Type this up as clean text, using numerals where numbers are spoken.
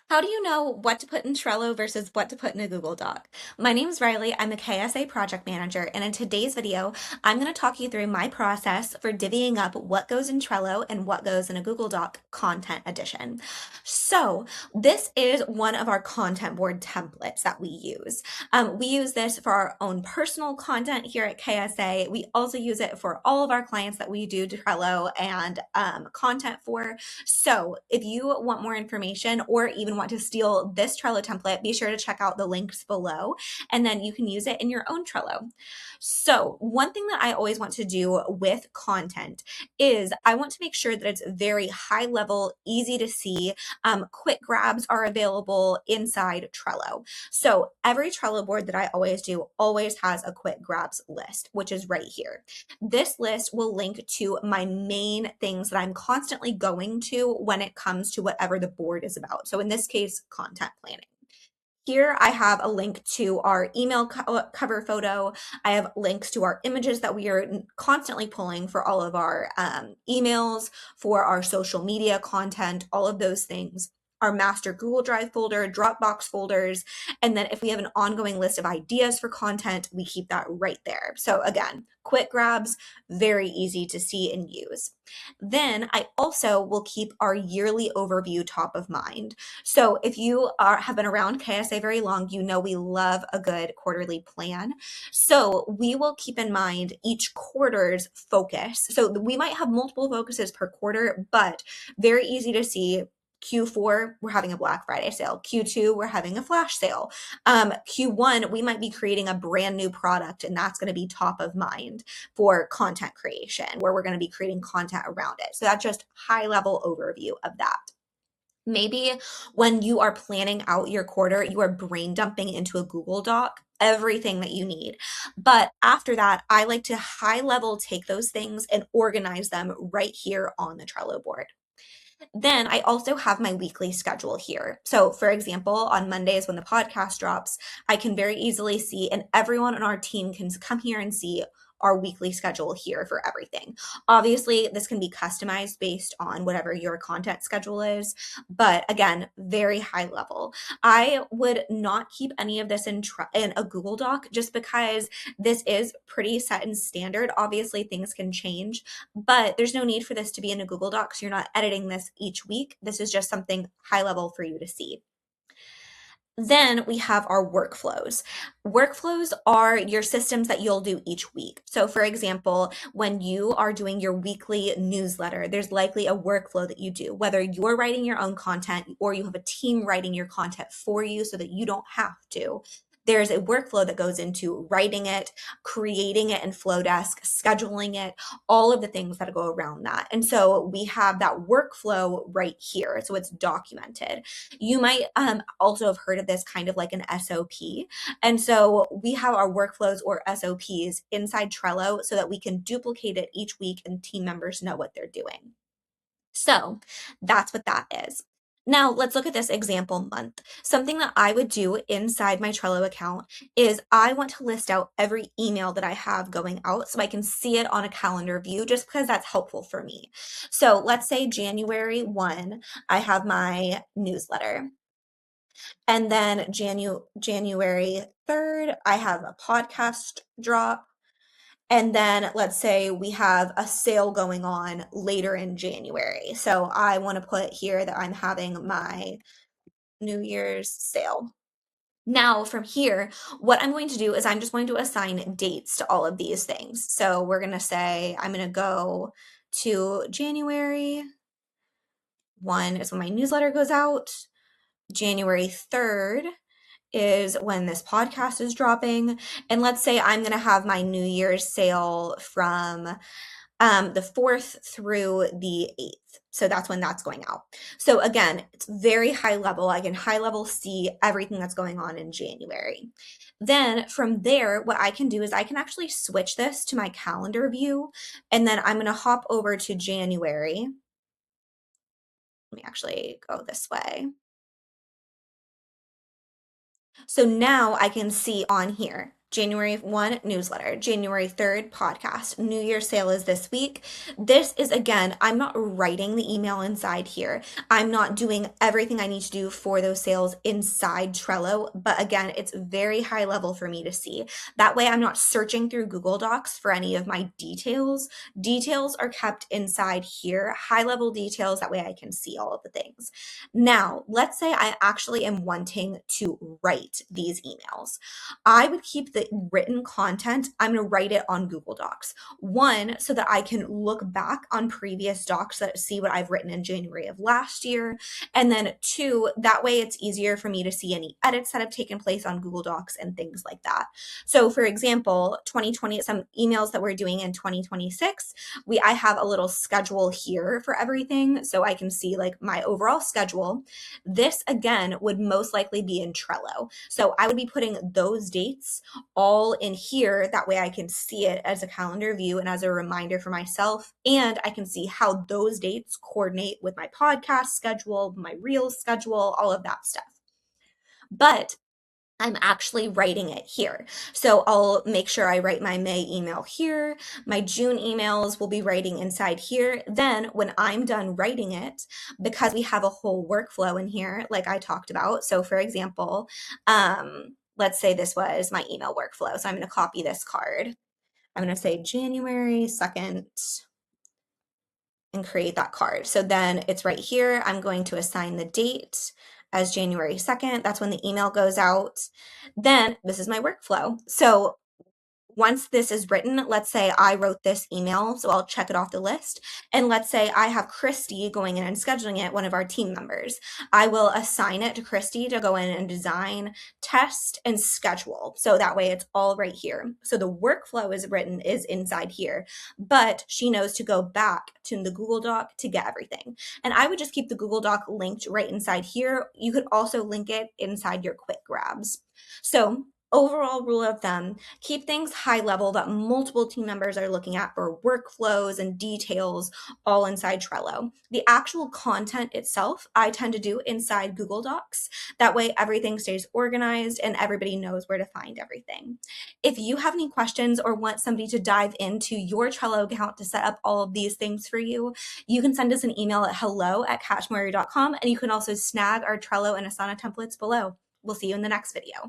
How do you know what to put in Trello versus what to put in a Google Doc? My name is Riley. I'm a KSA project manager, and in today's video, I'm going to talk you through my process for divvying up what goes in Trello and what goes in a Google Doc content edition. So, this is one of our content board templates that we use. We use this for our own personal content here at KSA. We also use it for all of our clients that we do Trello and content for. So if you want more information or even want to steal this Trello template, be sure to check out the links below, and then you can use it in your own Trello. So one thing that I always want to do with content is I want to make sure that it's very high level, easy to see. Quick grabs are available inside Trello. So every Trello board that I always do always has a quick grabs list, which is right here. This list will link to my main things that I'm constantly going to when it comes to whatever the board is about. So in this case, content planning. Here I have a link to our email cover photo. I have links to our images that we are constantly pulling for all of our emails, for our social media content, all of those things. Our master Google Drive folder, Dropbox folders, and then if we have an ongoing list of ideas for content, we keep that right there. So again, quick grabs, very easy to see and use. Then I also will keep our yearly overview top of mind. So if you have been around KSA very long, you know we love a good quarterly plan. So we will keep in mind each quarter's focus. So we might have multiple focuses per quarter, but very easy to see. Q4, we're having a Black Friday sale. Q2, we're having a flash sale. Q1, we might be creating a brand new product, and that's going to be top of mind for content creation, where we're going to be creating content around it. So that's just high level overview of that. Maybe when you are planning out your quarter, you are brain dumping into a Google Doc everything that you need. But after that, I like to high level take those things and organize them right here on the Trello board. Then I also have my weekly schedule here. So, for example, on Mondays when the podcast drops, I can very easily see, and everyone on our team can come here and see our weekly schedule here for everything. Obviously, this can be customized based on whatever your content schedule is, but again, very high level. I would not keep any of this in a Google Doc just because this is pretty set and standard. Obviously, things can change, but there's no need for this to be in a Google Doc, so you're not editing this each week. This is just something high level for you to see. Then we have our workflows. Workflows are your systems that you'll do each week. So, for example, when you are doing your weekly newsletter, there's likely a workflow that you do, whether you're writing your own content or you have a team writing your content for you so that you don't have to. There's a workflow that goes into writing it, creating it in Flowdesk, scheduling it, all of the things that go around that. And so we have that workflow right here. So it's documented. You might also have heard of this kind of like an SOP. And so we have our workflows or SOPs inside Trello so that we can duplicate it each week and team members know what they're doing. So that's what that is. Now let's look at this example month. Something that I would do inside my Trello account is I want to list out every email that I have going out so I can see it on a calendar view just because that's helpful for me. So let's say January 1, I have my newsletter. And then January 3rd, I have a podcast drop. And then let's say we have a sale going on later in January. So I want to put here that I'm having my New Year's sale. Now from here, what I'm going to do is I'm just going to assign dates to all of these things. So we're going to say I'm going to go to January 1 is when my newsletter goes out. January 3rd is when this podcast is dropping. And let's say I'm going to have my New Year's sale from the 4th through the 8th. So that's when that's going out. So again, it's very high level. I can high level see everything that's going on in January. Then from there, what I can do is I can actually switch this to my calendar view. And then I'm going to hop over to January. Let me actually go this way. So now I can see on here, January 1, newsletter. January 3rd, podcast. New Year sale is this week. This is, again, I'm not writing the email inside here. I'm not doing everything I need to do for those sales inside Trello. But again, it's very high level for me to see. That way, I'm not searching through Google Docs for any of my details. Details are kept inside here, high level details. That way, I can see all of the things. Now, let's say I actually am wanting to write these emails. I would keep the written content. I'm going to write it on Google Docs. One, so that I can look back on previous docs that see what I've written in January of last year. And then two, that way it's easier for me to see any edits that have taken place on Google Docs and things like that. So for example, 2020, some emails that we're doing in 2026, I have a little schedule here for everything. So I can see like my overall schedule. This again would most likely be in Trello. So I would be putting those dates all in here. That way I can see it as a calendar view and as a reminder for myself. And I can see how those dates coordinate with my podcast schedule, my Reels schedule, all of that stuff. But I'm actually writing it here. So I'll make sure I write my May email here. My June emails will be writing inside here. Then when I'm done writing it, because we have a whole workflow in here, like I talked about. So for example, let's say this was my email workflow. So I'm going to copy this card. I'm going to say January 2nd and create that card. So then it's right here. I'm going to assign the date as January 2nd. That's when the email goes out. Then this is my workflow. So once this is written, let's say I wrote this email, so I'll check it off the list. And let's say I have Christy going in and scheduling it, one of our team members. I will assign it to Christy to go in and design, test, and schedule. So that way it's all right here. So the workflow is inside here, but she knows to go back to the Google Doc to get everything. And I would just keep the Google Doc linked right inside here. You could also link it inside your quick grabs. So overall rule of thumb, keep things high level that multiple team members are looking at for workflows and details all inside Trello. The actual content itself, I tend to do inside Google Docs. That way everything stays organized and everybody knows where to find everything. If you have any questions or want somebody to dive into your Trello account to set up all of these things for you, you can send us an email at hello@cashmurray.com, and you can also snag our Trello and Asana templates below. We'll see you in the next video.